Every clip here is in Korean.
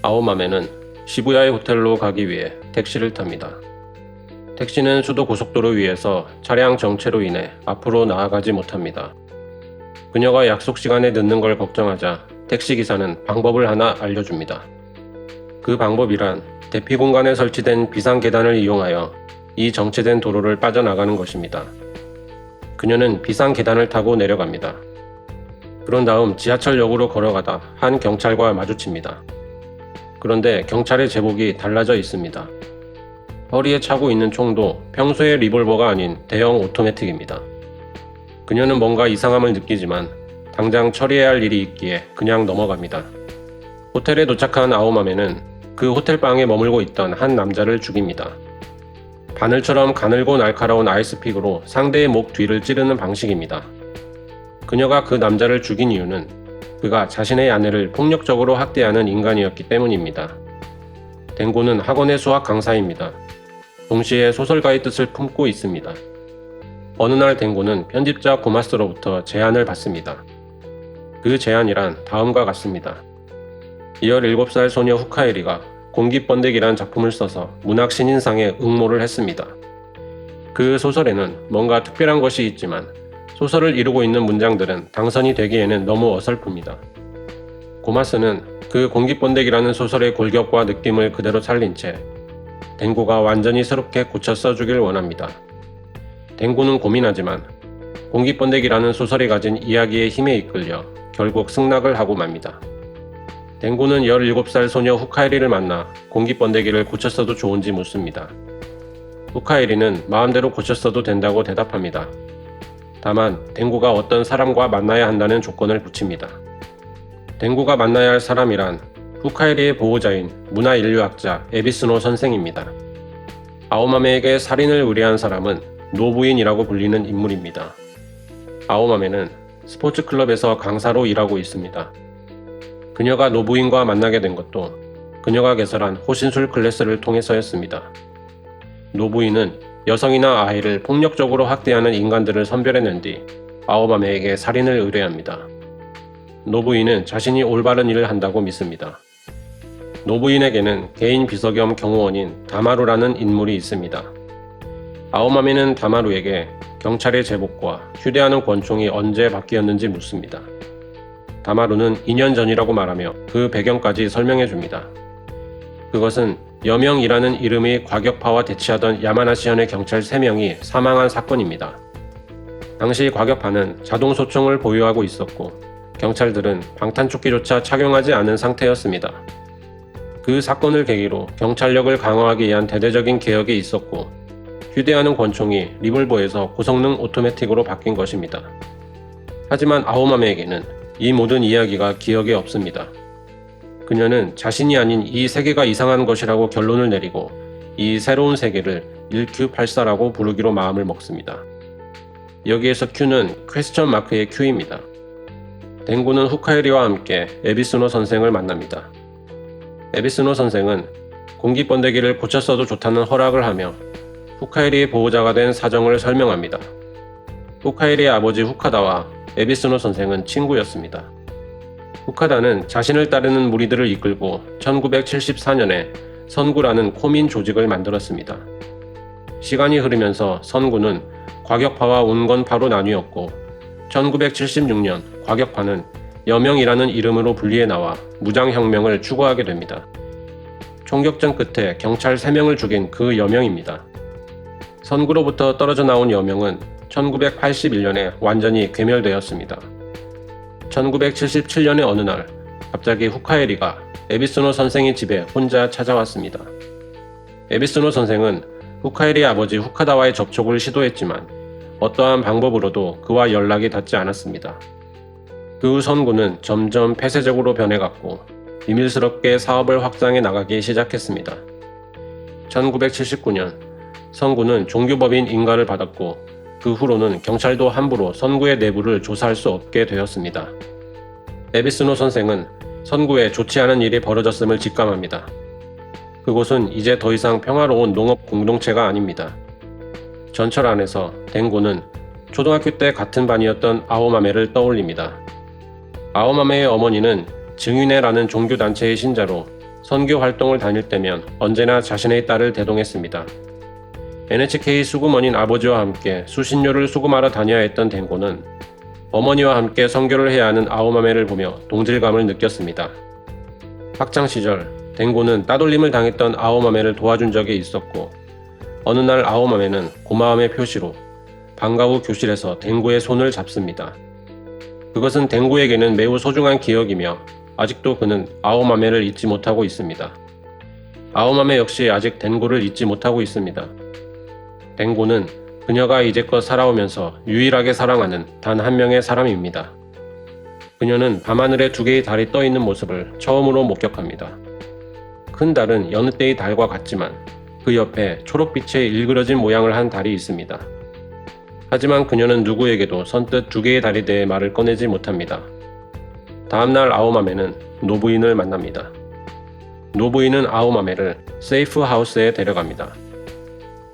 아오마메는 시부야의 호텔로 가기 위해 택시를 탑니다. 택시는 수도 고속도로 위에서 차량 정체로 인해 앞으로 나아가지 못합니다. 그녀가 약속 시간에 늦는 걸 걱정하자 택시기사는 방법을 하나 알려줍니다. 그 방법이란 대피 공간에 설치된 비상 계단을 이용하여 이 정체된 도로를 빠져나가는 것입니다. 그녀는 비상 계단을 타고 내려갑니다. 그런 다음 지하철역으로 걸어가다 한 경찰과 마주칩니다. 그런데 경찰의 제복이 달라져 있습니다. 허리에 차고 있는 총도 평소의 리볼버가 아닌 대형 오토매틱입니다. 그녀는 뭔가 이상함을 느끼지만 당장 처리해야 할 일이 있기에 그냥 넘어갑니다. 호텔에 도착한 아오마메는 그 호텔방에 머물고 있던 한 남자를 죽입니다. 바늘처럼 가늘고 날카로운 아이스픽으로 상대의 목 뒤를 찌르는 방식입니다. 그녀가 그 남자를 죽인 이유는 그가 자신의 아내를 폭력적으로 학대하는 인간이었기 때문입니다. 댕고는 학원의 수학 강사입니다. 동시에 소설가의 뜻을 품고 있습니다. 어느 날 댕고는 편집자 고마스로부터 제안을 받습니다. 그 제안이란 다음과 같습니다. 17살 소녀 후카에리가 공기번데기란 작품을 써서 문학 신인상에 응모를 했습니다. 그 소설에는 뭔가 특별한 것이 있지만 소설을 이루고 있는 문장들은 당선이 되기에는 너무 어설픕니다. 고마스는 그 공기번데기라는 소설의 골격과 느낌을 그대로 살린 채 댕고가 완전히 새롭게 고쳐 써주길 원합니다. 댕고는 고민하지만 공기번데기라는 소설이 가진 이야기의 힘에 이끌려 결국 승낙을 하고 맙니다. 댕고는 17살 소녀 후카에리를 만나 공기번데기를 고쳐 써도 좋은지 묻습니다. 후카에리는 마음대로 고쳐 써도 된다고 대답합니다. 다만 댕고가 어떤 사람과 만나야 한다는 조건을 붙입니다. 댕고가 만나야 할 사람이란 후카에리의 보호자인 문화인류학자 에비스노 선생입니다. 아오마메에게 살인을 의뢰한 사람은 노부인이라고 불리는 인물입니다. 아오마메는 스포츠클럽에서 강사로 일하고 있습니다. 그녀가 노부인과 만나게 된 것도 그녀가 개설한 호신술 클래스를 통해서였습니다. 노부인은 여성이나 아이를 폭력적으로 학대하는 인간들을 선별해낸 뒤 아오마메에게 살인을 의뢰합니다. 노부인은 자신이 올바른 일을 한다고 믿습니다. 노부인에게는 개인 비서 겸 경호원인 다마루라는 인물이 있습니다. 아오마메는 다마루에게 경찰의 제복과 휴대하는 권총이 언제 바뀌었는지 묻습니다. 다마루는 2년 전이라고 말하며 그 배경까지 설명해 줍니다. 그것은 여명이라는 이름의 과격파와 대치하던 야마나시현의 경찰 3명이 사망한 사건입니다. 당시 과격파는 자동소총을 보유하고 있었고 경찰들은 방탄조끼조차 착용하지 않은 상태였습니다. 그 사건을 계기로 경찰력을 강화하기 위한 대대적인 개혁이 있었고 휴대하는 권총이 리볼버에서 고성능 오토매틱으로 바뀐 것입니다. 하지만 아오마메에게는 이 모든 이야기가 기억에 없습니다. 그녀는 자신이 아닌 이 세계가 이상한 것이라고 결론을 내리고 이 새로운 세계를 1Q84라고 부르기로 마음을 먹습니다. 여기에서 Q는 퀘스천 마크의 Q입니다. 댕고는 후카에리와 함께 에비스노 선생을 만납니다. 에비스노 선생은 공기번데기를 고쳐 써도 좋다는 허락을 하며 후카에리의 보호자가 된 사정을 설명합니다. 후카에리의 아버지 후카다와 에비스노 선생은 친구였습니다. 후카다는 자신을 따르는 무리들을 이끌고 1974년에 선구라는 코민 조직을 만들었습니다. 시간이 흐르면서 선구는 과격파와 온건파로 나뉘었고 1976년 과격파는 여명이라는 이름으로 분리해 나와 무장혁명을 추구하게 됩니다. 총격전 끝에 경찰 3명을 죽인 그 여명입니다. 선구로부터 떨어져 나온 여명은 1981년에 완전히 괴멸되었습니다. 1977년의 어느 날 갑자기 후카에리가 에비스노 선생의 집에 혼자 찾아왔습니다. 에비스노 선생은 후카에리의 아버지 후카다와의 접촉을 시도했지만 어떠한 방법으로도 그와 연락이 닿지 않았습니다. 그 후 선구는 점점 폐쇄적으로 변해갔고 비밀스럽게 사업을 확장해 나가기 시작했습니다. 1979년 선구는 종교법인 인가를 받았고 그 후로는 경찰도 함부로 선구의 내부를 조사할 수 없게 되었습니다. 에비스노 선생은 선구에 좋지 않은 일이 벌어졌음을 직감합니다. 그곳은 이제 더 이상 평화로운 농업 공동체가 아닙니다. 전철 안에서 댕고는 초등학교 때 같은 반이었던 아오마메를 떠올립니다. 아오마메의 어머니는 증인회라는 종교단체의 신자로 선교 활동을 다닐 때면 언제나 자신의 딸을 대동했습니다. NHK 수구먼인 아버지와 함께 수신료를 수금하러 다녀야 했던 댕고는 어머니와 함께 선교를 해야 하는 아오마메를 보며 동질감을 느꼈습니다. 학창시절 댕고는 따돌림을 당했던 아오마메를 도와준 적이 있었고 어느 날 아오마메는 고마움의 표시로 방과 후 교실에서 댕고의 손을 잡습니다. 그것은 댕고에게는 매우 소중한 기억이며 아직도 그는 아오마메를 잊지 못하고 있습니다. 아오마메 역시 아직 댕고를 잊지 못하고 있습니다. 댕고는 그녀가 이제껏 살아오면서 유일하게 사랑하는 단 한 명의 사람입니다. 그녀는 밤하늘에 두 개의 달이 떠 있는 모습을 처음으로 목격합니다. 큰 달은 여느 때의 달과 같지만 그 옆에 초록빛의 일그러진 모양을 한 달이 있습니다. 하지만 그녀는 누구에게도 선뜻 두 개의 달에 대해 말을 꺼내지 못합니다. 다음날 아오마메는 노부인을 만납니다. 노부인은 아오마메를 세이프 하우스에 데려갑니다.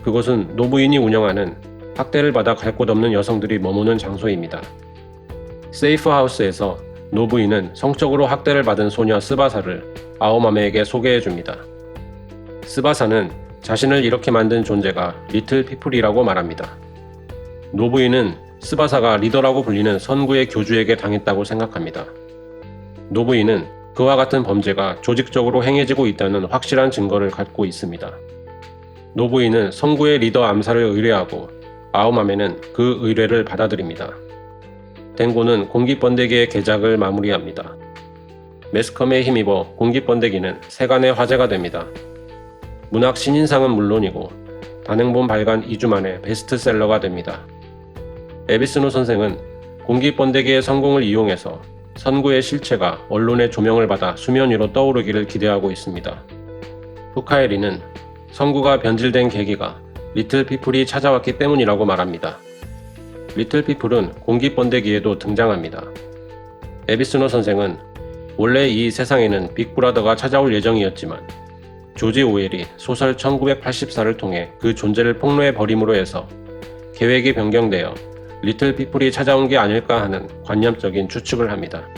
그곳은 노부인이 운영하는 학대를 받아 갈 곳 없는 여성들이 머무는 장소입니다. 세이프 하우스에서 노부인은 성적으로 학대를 받은 소녀 스바사를 아오마메에게 소개해줍니다. 스바사는 자신을 이렇게 만든 존재가 리틀 피플이라고 말합니다. 노부인은 스바사가 리더라고 불리는 선구의 교주에게 당했다고 생각합니다. 노부인은 그와 같은 범죄가 조직적으로 행해지고 있다는 확실한 증거를 갖고 있습니다. 노부인은 선구의 리더 암살을 의뢰하고 아오마메는 그 의뢰를 받아들입니다. 댕고는 공기번데기의 개작을 마무리합니다. 매스컴에 힘입어 공기번데기는 세간의 화제가 됩니다. 문학 신인상은 물론이고 단행본 발간 2주 만에 베스트셀러가 됩니다. 에비스노 선생은 공기번데기의 성공을 이용해서 선구의 실체가 언론의 조명을 받아 수면 위로 떠오르기를 기대하고 있습니다. 후카에리는 선구가 변질된 계기가 리틀 피플이 찾아왔기 때문이라고 말합니다. 리틀 피플은 공기번데기에도 등장합니다. 에비스노 선생은 원래 이 세상에는 빅브라더가 찾아올 예정이었지만 조지 오웰이 소설 1984를 통해 그 존재를 폭로해 버림으로 해서 계획이 변경되어 리틀 피플이 찾아온 게 아닐까 하는 관념적인 추측을 합니다.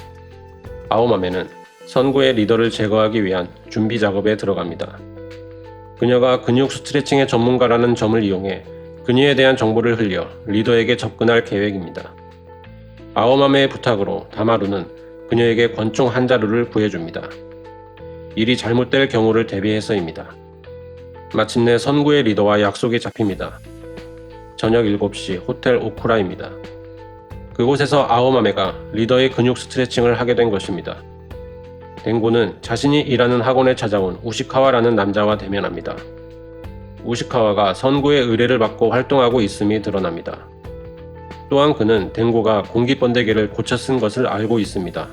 아오마메는 선구의 리더를 제거하기 위한 준비 작업에 들어갑니다. 그녀가 근육 스트레칭의 전문가라는 점을 이용해 그녀에 대한 정보를 흘려 리더에게 접근할 계획입니다. 아오마메의 부탁으로 다마루는 그녀에게 권총 한 자루를 구해줍니다. 일이 잘못될 경우를 대비해서입니다. 마침내 선구의 리더와 약속이 잡힙니다. 저녁 7시 호텔 오쿠라입니다. 그곳에서 아오마메가 리더의 근육 스트레칭을 하게 된 것입니다. 댕고는 자신이 일하는 학원에 찾아온 우시카와라는 남자와 대면합니다. 우시카와가 선구의 의뢰를 받고 활동하고 있음이 드러납니다. 또한 그는 댕고가 공기번데기를 고쳐 쓴 것을 알고 있습니다.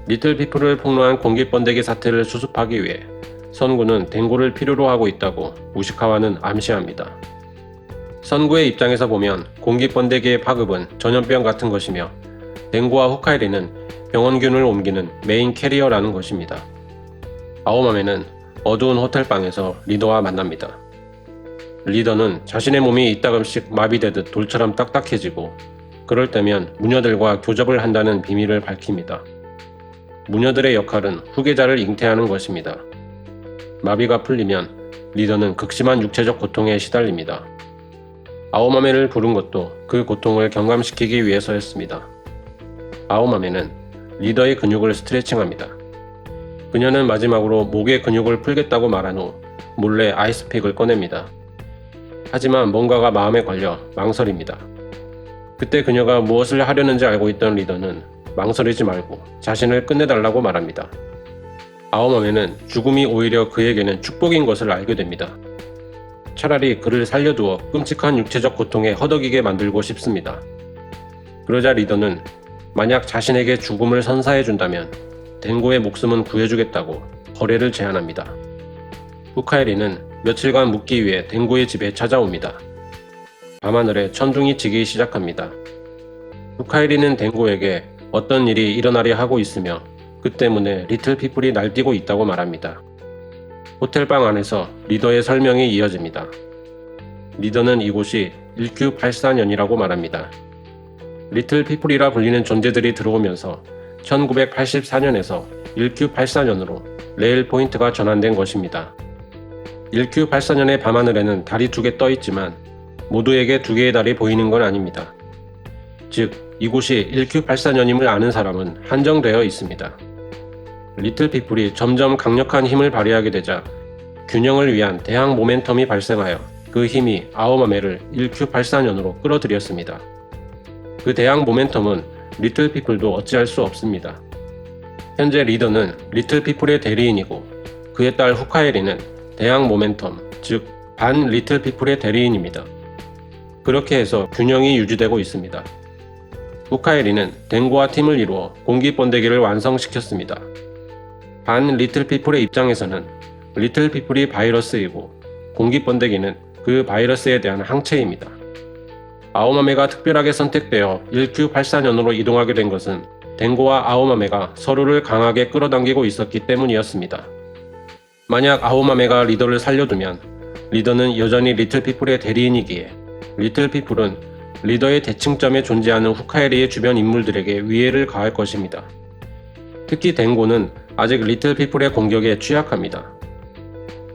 리틀 피플을 폭로한 공기번데기 사태를 수습하기 위해 선구는 댕고를 필요로 하고 있다고 우시카와는 암시합니다. 선구의 입장에서 보면 공기번데기의 파급은 전염병 같은 것이며 댕고와 후카이리는 병원균을 옮기는 메인 캐리어라는 것입니다. 아오마메는 어두운 호텔방에서 리더와 만납니다. 리더는 자신의 몸이 이따금씩 마비되듯 돌처럼 딱딱해지고 그럴 때면 무녀들과 교접을 한다는 비밀을 밝힙니다. 무녀들의 역할은 후계자를 잉태하는 것입니다. 마비가 풀리면 리더는 극심한 육체적 고통에 시달립니다. 아오마메를 부른 것도 그 고통을 경감시키기 위해서였습니다. 아오마메는 리더의 근육을 스트레칭합니다. 그녀는 마지막으로 목의 근육을 풀겠다고 말한 후 몰래 아이스팩을 꺼냅니다. 하지만 뭔가가 마음에 걸려 망설입니다. 그때 그녀가 무엇을 하려는지 알고 있던 리더는 망설이지 말고 자신을 끝내달라고 말합니다. 아오마메는 죽음이 오히려 그에게는 축복인 것을 알게 됩니다. 차라리 그를 살려두어 끔찍한 육체적 고통에 허덕이게 만들고 싶습니다. 그러자 리더는 만약 자신에게 죽음을 선사해준다면 댕고의 목숨은 구해주겠다고 거래를 제안합니다. 후카에리는 며칠간 묵기 위해 댕고의 집에 찾아옵니다. 밤하늘에 천둥이 치기 시작합니다. 후카에리는 댕고에게 어떤 일이 일어나려 하고 있으며 그 때문에 리틀 피플이 날뛰고 있다고 말합니다. 호텔방 안에서 리더의 설명이 이어집니다. 리더는 이곳이 1984년이라고 말합니다. 리틀 피플이라 불리는 존재들이 들어오면서 1984년에서 1Q84년으로 레일 포인트가 전환된 것입니다. 1Q84년의 밤하늘에는 달이 2개 떠 있지만 모두에게 2개의 달이 보이는 건 아닙니다. 즉, 이곳이 1Q84년임을 아는 사람은 한정되어 있습니다. 리틀 피플이 점점 강력한 힘을 발휘하게 되자 균형을 위한 대항 모멘텀이 발생하여 그 힘이 아오마메를 1Q84년으로 끌어들였습니다. 그 대항 모멘텀은 리틀 피플도 어찌할 수 없습니다. 현재 리더는 리틀 피플의 대리인이고 그의 딸 후카에리는 대항 모멘텀, 즉 반 리틀 피플의 대리인입니다. 그렇게 해서 균형이 유지되고 있습니다. 후카에리는 댕고와 팀을 이루어 공기 번데기를 완성시켰습니다. 반 리틀 피플의 입장에서는 리틀 피플이 바이러스이고 공기 번데기는 그 바이러스에 대한 항체입니다. 아오마메가 특별하게 선택되어 1Q84년으로 이동하게 된 것은 댕고와 아오마메가 서로를 강하게 끌어당기고 있었기 때문이었습니다. 만약 아오마메가 리더를 살려두면 리더는 여전히 리틀 피플의 대리인이기에 리틀 피플은 리더의 대칭점에 존재하는 후카에리의 주변 인물들에게 위해를 가할 것입니다. 특히 댕고는 아직 리틀 피플의 공격에 취약합니다.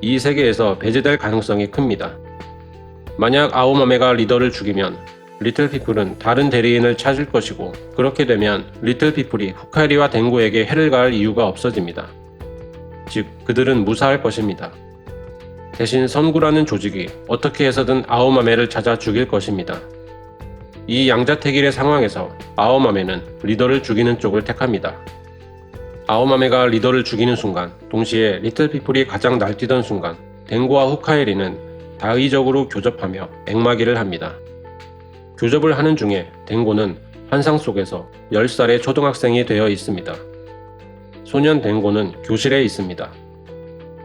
이 세계에서 배제될 가능성이 큽니다. 만약 아오마메가 리더를 죽이면 리틀 피플은 다른 대리인을 찾을 것이고 그렇게 되면 리틀 피플이 후카에리와 댕고에게 해를 가할 이유가 없어집니다. 즉, 그들은 무사할 것입니다. 대신 선구라는 조직이 어떻게 해서든 아오마메를 찾아 죽일 것입니다. 이 양자택일의 상황에서 아오마메는 리더를 죽이는 쪽을 택합니다. 아오마메가 리더를 죽이는 순간, 동시에 리틀 피플이 가장 날뛰던 순간, 댕고와 후카에리는 다의적으로 교접하며 앵마기를 합니다. 교접을 하는 중에 댕고는 환상 속에서 10살의 초등학생이 되어 있습니다. 소년 댕고는 교실에 있습니다.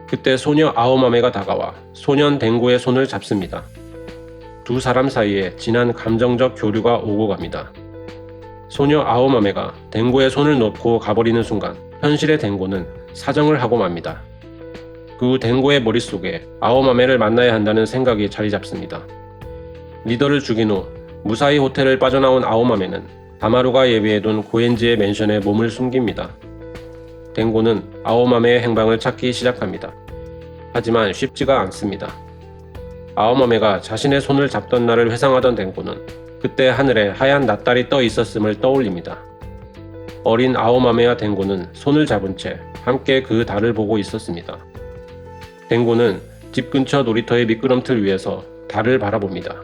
그때 소녀 아오마메가 다가와 소년 댕고의 손을 잡습니다. 두 사람 사이에 진한 감정적 교류가 오고 갑니다. 소녀 아오마메가 댕고의 손을 놓고 가버리는 순간 현실의 댕고는 사정을 하고 맙니다. 그 후 댕고의 머릿속에 아오마메를 만나야 한다는 생각이 자리 잡습니다. 리더를 죽인 후 무사히 호텔을 빠져나온 아오마메는 다마루가 예비해둔 고엔지의 맨션에 몸을 숨깁니다. 댕고는 아오마메의 행방을 찾기 시작합니다. 하지만 쉽지가 않습니다. 아오마메가 자신의 손을 잡던 날을 회상하던 댕고는 그때 하늘에 하얀 낫달이 떠 있었음을 떠올립니다. 어린 아오마메와 댕고는 손을 잡은 채 함께 그 달을 보고 있었습니다. 댕고는 집 근처 놀이터의 미끄럼틀 위에서 달을 바라봅니다.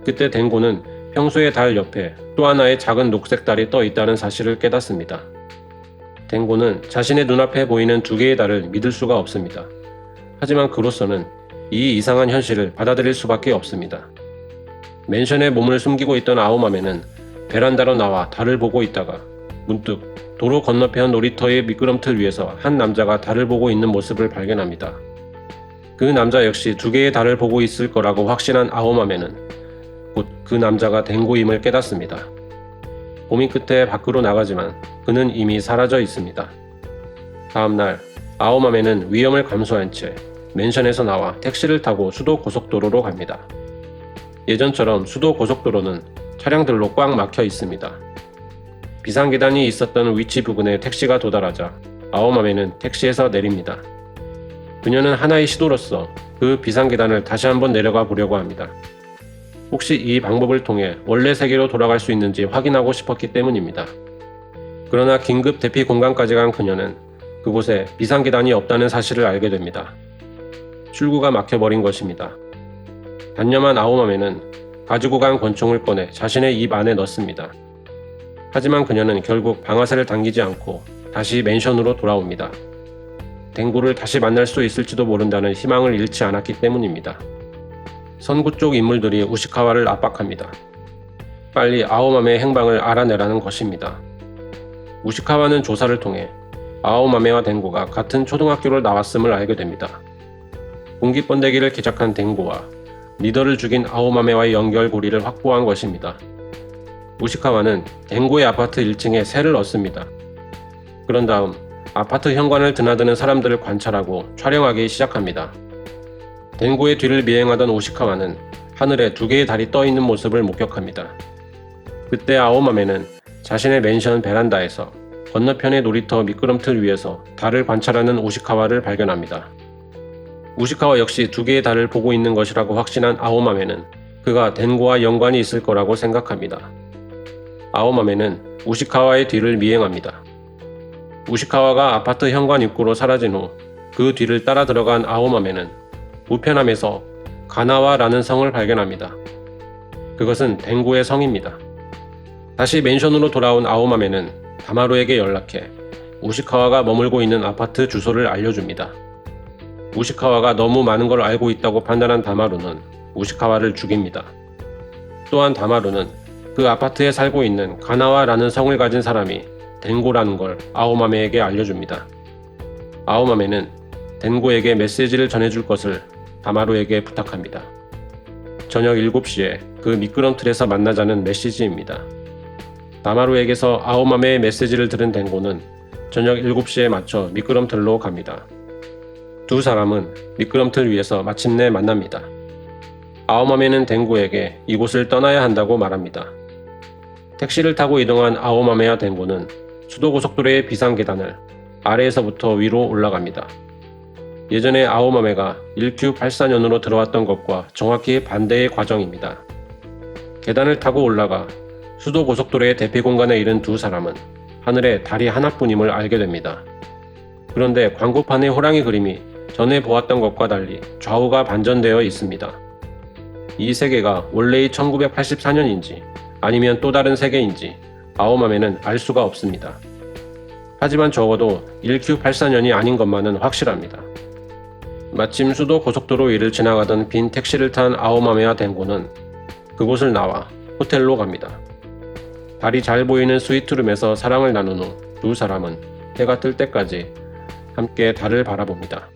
그때 댕고는 평소의 달 옆에 또 하나의 작은 녹색 달이 떠 있다는 사실을 깨닫습니다. 댕고는 자신의 눈앞에 보이는 2개의 달을 믿을 수가 없습니다. 하지만 그로서는 이 이상한 현실을 받아들일 수밖에 없습니다. 맨션에 몸을 숨기고 있던 아오마메는 베란다로 나와 달을 보고 있다가 문득 도로 건너편 놀이터의 미끄럼틀 위에서 한 남자가 달을 보고 있는 모습을 발견합니다. 그 남자 역시 2개의 달을 보고 있을 거라고 확신한 아오마메는 곧 그 남자가 댕고임을 깨닫습니다. 고민 끝에 밖으로 나가지만 그는 이미 사라져 있습니다. 다음날 아오마메는 위험을 감수한 채 맨션에서 나와 택시를 타고 수도 고속도로로 갑니다. 예전처럼 수도 고속도로는 차량들로 꽉 막혀 있습니다. 비상계단이 있었던 위치 부근에 택시가 도달하자 아오마메는 택시에서 내립니다. 그녀는 하나의 시도로서 그 비상계단을 다시 한번 내려가 보려고 합니다. 혹시 이 방법을 통해 원래 세계로 돌아갈 수 있는지 확인하고 싶었기 때문입니다. 그러나 긴급 대피 공간까지 간 그녀는 그곳에 비상계단이 없다는 사실을 알게 됩니다. 출구가 막혀버린 것입니다. 단념한 아오마메는 가지고 간 권총을 꺼내 자신의 입 안에 넣습니다. 하지만 그녀는 결국 방아쇠를 당기지 않고 다시 맨션으로 돌아옵니다. 댕고를 다시 만날 수 있을지도 모른다는 희망을 잃지 않았기 때문입니다. 선구 쪽 인물들이 우시카와를 압박합니다. 빨리 아오마메의 행방을 알아내라는 것입니다. 우시카와는 조사를 통해 아오마메와 댕고가 같은 초등학교를 나왔음을 알게 됩니다. 공기 번데기를 개작한 댕고와 리더를 죽인 아오마메와의 연결고리를 확보한 것입니다. 우시카와는 댕고의 아파트 1층에 새를 얻습니다. 그런 다음 아파트 현관을 드나드는 사람들을 관찰하고 촬영하기 시작합니다. 댕고의 뒤를 미행하던 우시카와는 하늘에 2개의 달이 떠 있는 모습을 목격합니다. 그때 아오마메는 자신의 맨션 베란다에서 건너편의 놀이터 미끄럼틀 위에서 달을 관찰하는 우시카와를 발견합니다. 우시카와 역시 두 개의 달을 보고 있는 것이라고 확신한 아오마메는 그가 덴고와 연관이 있을 거라고 생각합니다. 아오마메는 우시카와의 뒤를 미행합니다. 우시카와가 아파트 현관 입구로 사라진 후 그 뒤를 따라 들어간 아오마메는 우편함에서 가나와라는 성을 발견합니다. 그것은 덴고의 성입니다. 다시 맨션으로 돌아온 아오마메는 다마루에게 연락해 우시카와가 머물고 있는 아파트 주소를 알려줍니다. 우시카와가 너무 많은 걸 알고 있다고 판단한 다마루는 우시카와를 죽입니다. 또한 다마루는 그 아파트에 살고 있는 가나와라는 성을 가진 사람이 덴고라는 걸 아오마메에게 알려줍니다. 아오마메는 덴고에게 메시지를 전해줄 것을 다마루에게 부탁합니다. 저녁 7시에 그 미끄럼틀에서 만나자는 메시지입니다. 다마루에게서 아오마메의 메시지를 들은 덴고는 저녁 7시에 맞춰 미끄럼틀로 갑니다. 두 사람은 미끄럼틀 위에서 마침내 만납니다. 아오마메는 덴고에게 이곳을 떠나야 한다고 말합니다. 택시를 타고 이동한 아오마메와 덴고는 수도고속도로의 비상계단을 아래에서부터 위로 올라갑니다. 예전에 아오마메가 1Q84년으로 들어왔던 것과 정확히 반대의 과정입니다. 계단을 타고 올라가 수도고속도로의 대피공간에 이른 두 사람은 하늘에 달이 하나뿐임을 알게 됩니다. 그런데 광고판의 호랑이 그림이 전에 보았던 것과 달리 좌우가 반전되어 있습니다. 이 세계가 원래의 1984년인지 아니면 또 다른 세계인지 아오마메는 알 수가 없습니다. 하지만 적어도 1Q84년이 아닌 것만은 확실합니다. 마침 수도 고속도로 위를 지나가던 빈 택시를 탄 아오마메와 덴고는 그곳을 나와 호텔로 갑니다. 달이 잘 보이는 스위트룸에서 사랑을 나눈 후 두 사람은 해가 뜰 때까지 함께 달을 바라봅니다.